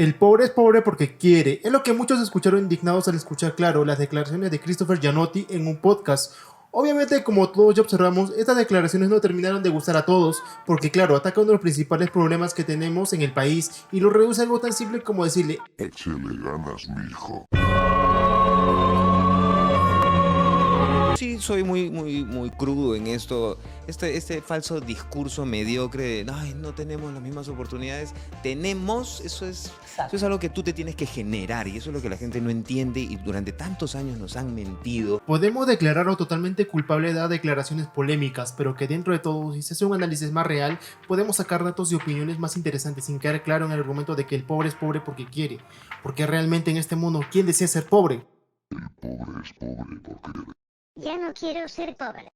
El pobre es pobre porque quiere. Es lo que muchos escucharon indignados al escuchar, claro, las declaraciones de Christopher Gianotti en un podcast. Obviamente, como todos ya observamos, estas declaraciones no terminaron de gustar a todos, porque claro, ataca uno de los principales problemas que tenemos en el país y lo reduce a algo tan simple como decirle: échele ganas, mijo. Sí, soy muy crudo en esto. Este falso discurso mediocre de ay, no tenemos las mismas oportunidades. Tenemos, eso es algo que tú te tienes que generar y eso es lo que la gente no entiende y durante tantos años nos han mentido. Podemos declararlo totalmente culpable de dar declaraciones polémicas, pero que dentro de todo, si se hace un análisis más real, podemos sacar datos y opiniones más interesantes sin quedar claro en el argumento de que el pobre es pobre porque quiere. Porque realmente en este mundo, ¿quién desea ser pobre? El pobre es pobre porque quiere. Ya no quiero ser pobre.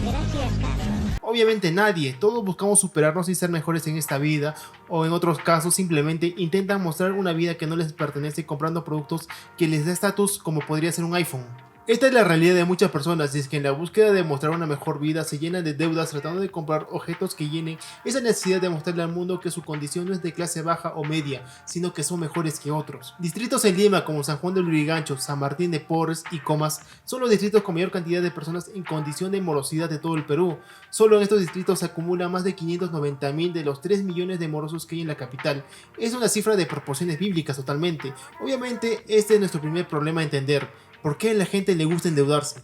Gracias, Carlos. Obviamente nadie, todos buscamos superarnos y ser mejores en esta vida, o en otros casos simplemente intentan mostrar una vida que no les pertenece comprando productos que les da estatus como podría ser un iPhone. Esta es la realidad de muchas personas, y es que en la búsqueda de mostrar una mejor vida se llenan de deudas tratando de comprar objetos que llenen esa necesidad de mostrarle al mundo que su condición no es de clase baja o media, sino que son mejores que otros. Distritos en Lima como San Juan de Lurigancho, San Martín de Porres y Comas son los distritos con mayor cantidad de personas en condición de morosidad de todo el Perú. Solo en estos distritos se acumulan más de 590.000 de los 3 millones de morosos que hay en la capital. Es una cifra de proporciones bíblicas totalmente. Obviamente este es nuestro primer problema a entender. ¿Por qué a la gente le gusta endeudarse?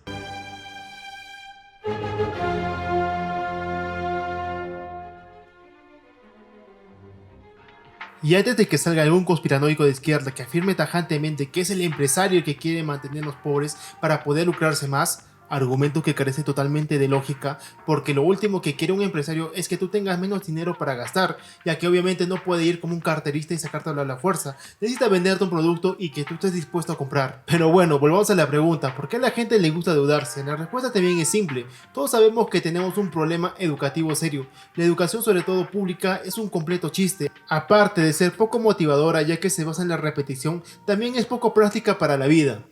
Y antes de que salga algún conspiranoico de izquierda que afirme tajantemente que es el empresario el que quiere mantener a los pobres para poder lucrarse más, argumento que carece totalmente de lógica, porque lo último que quiere un empresario es que tú tengas menos dinero para gastar, ya que obviamente no puede ir como un carterista y sacártelo a la fuerza. Necesita venderte un producto y que tú estés dispuesto a comprar. Pero bueno, volvamos a la pregunta: ¿por qué a la gente le gusta endeudarse? La respuesta también es simple. Todos sabemos que tenemos un problema educativo serio. La educación, sobre todo pública, es un completo chiste. Aparte de ser poco motivadora, ya que se basa en la repetición, también es poco práctica para la vida.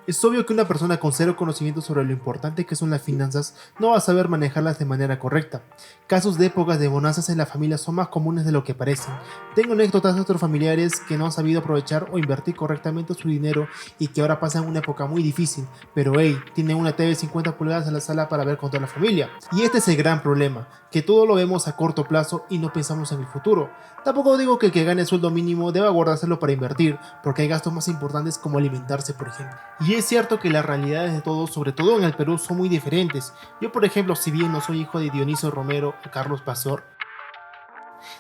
Es obvio que una persona con cero conocimiento sobre lo importante que son las finanzas no va a saber manejarlas de manera correcta. Casos de épocas de bonanzas en la familia son más comunes de lo que parecen. Tengo anécdotas de otros familiares que no han sabido aprovechar o invertir correctamente su dinero y que ahora pasan una época muy difícil, pero hey, tienen una TV de 50 pulgadas en la sala para ver con toda la familia. Y este es el gran problema, que todo lo vemos a corto plazo y no pensamos en el futuro. Tampoco digo que el que gane sueldo mínimo deba guardárselo para invertir, porque hay gastos más importantes como alimentarse, por ejemplo. Y es cierto que las realidades de todos, sobre todo en el Perú, son muy diferentes. Yo, por ejemplo, si bien no soy hijo de Dionisio Romero o Carlos Pastor,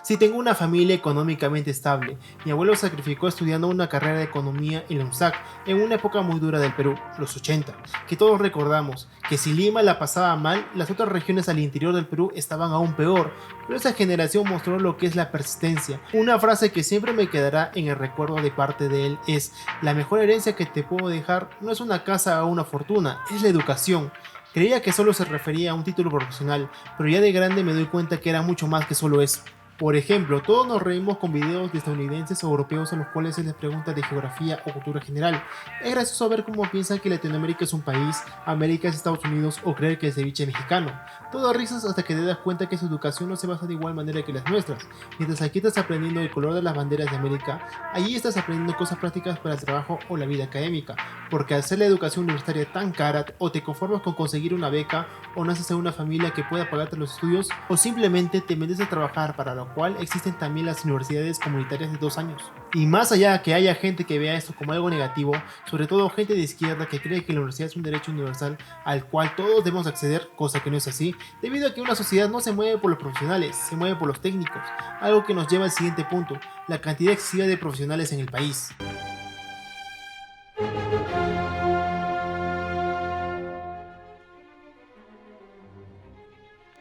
sí tengo una familia económicamente estable. Mi abuelo sacrificó estudiando una carrera de economía en la UNSAC en una época muy dura del Perú, los 80, que todos recordamos, que si Lima la pasaba mal, las otras regiones al interior del Perú estaban aún peor, pero esa generación mostró lo que es la persistencia. Una frase que siempre me quedará en el recuerdo de parte de él es: la mejor herencia que te puedo dejar no es una casa o una fortuna, es la educación. Creía que solo se refería a un título profesional, pero ya de grande me doy cuenta que era mucho más que solo eso. Por ejemplo, todos nos reímos con videos de estadounidenses o europeos a los cuales se les pregunta de geografía o cultura general. Es gracioso ver cómo piensan que Latinoamérica es un país, América es Estados Unidos o creer que es ceviche mexicano. Todo risas hasta que te das cuenta que su educación no se basa de igual manera que las nuestras. Mientras aquí estás aprendiendo el color de las banderas de América, allí estás aprendiendo cosas prácticas para el trabajo o la vida académica. Porque al ser la educación universitaria tan cara, o te conformas con conseguir una beca, o naces en una familia que pueda pagarte los estudios, o simplemente te metes a trabajar, para lo cual existen también las universidades comunitarias de 2 años. Y más allá de que haya gente que vea esto como algo negativo, sobre todo gente de izquierda que cree que la universidad es un derecho universal al cual todos debemos acceder, cosa que no es así, debido a que una sociedad no se mueve por los profesionales, se mueve por los técnicos, algo que nos lleva al siguiente punto: la cantidad excesiva de profesionales en el país.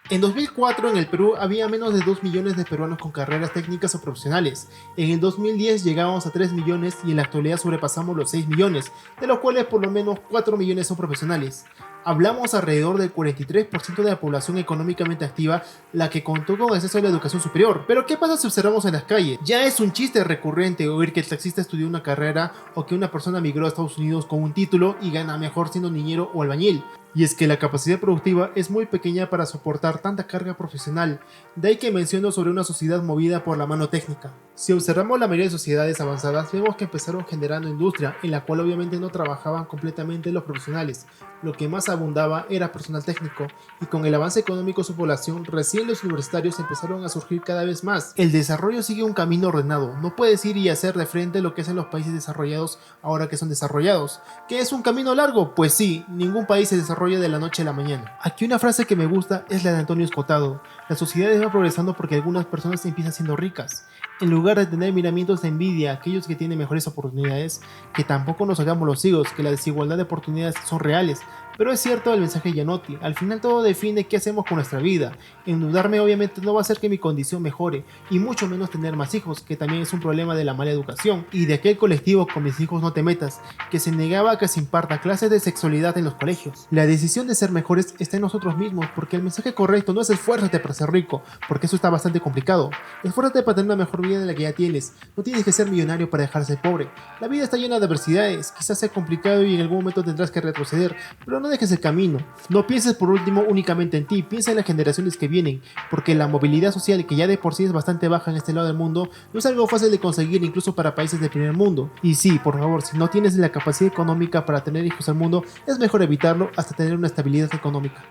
En 2004 en el Perú había menos de 2 millones de peruanos con carreras técnicas o profesionales. En el 2010 llegábamos a 3 millones y en la actualidad sobrepasamos los 6 millones, de los cuales por lo menos 4 millones son profesionales. Hablamos alrededor del 43% de la población económicamente activa, la que contó con acceso a la educación superior. Pero ¿qué pasa si observamos en las calles? Ya es un chiste recurrente oír que el taxista estudió una carrera o que una persona migró a Estados Unidos con un título y gana mejor siendo niñero o albañil. Y es que la capacidad productiva es muy pequeña para soportar tanta carga profesional, de ahí que menciono sobre una sociedad movida por la mano técnica. Si observamos la mayoría de sociedades avanzadas, vemos que empezaron generando industria, en la cual obviamente no trabajaban completamente los profesionales, lo que más abundaba era personal técnico, y con el avance económico de su población, recién los universitarios empezaron a surgir cada vez más. El desarrollo sigue un camino ordenado, no puedes ir y hacer de frente lo que hacen los países desarrollados ahora que son desarrollados. ¿Qué es un camino largo? Pues sí, ningún país se desarrolla de la noche a la mañana. Aquí una frase que me gusta es la de Antonio Escotado: la sociedad va progresando porque algunas personas empiezan siendo ricas. En lugar de tener miramientos de envidia a aquellos que tienen mejores oportunidades, que tampoco nos hagamos los ciegos, que la desigualdad de oportunidades son reales. Pero es cierto el mensaje de Gianotti, al final todo define qué hacemos con nuestra vida. Endeudarme obviamente no va a hacer que mi condición mejore, y mucho menos tener más hijos, que también es un problema de la mala educación, y de aquel colectivo Con mis hijos no te metas, que se negaba a que se imparta clases de sexualidad en los colegios. La decisión de ser mejores está en nosotros mismos, porque el mensaje correcto no es esfuérzate para ser rico, porque eso está bastante complicado. Esfuérzate para tener una mejor vida de la que ya tienes, no tienes que ser millonario para dejarse pobre. La vida está llena de adversidades, quizás sea complicado y en algún momento tendrás que retroceder, pero no dejes el camino. No pienses por último únicamente en ti, piensa en las generaciones que vienen, porque la movilidad social, que ya de por sí es bastante baja en este lado del mundo, no es algo fácil de conseguir incluso para países del primer mundo. Y sí, por favor, si no tienes la capacidad económica para tener hijos al mundo, es mejor evitarlo hasta tener una estabilidad económica.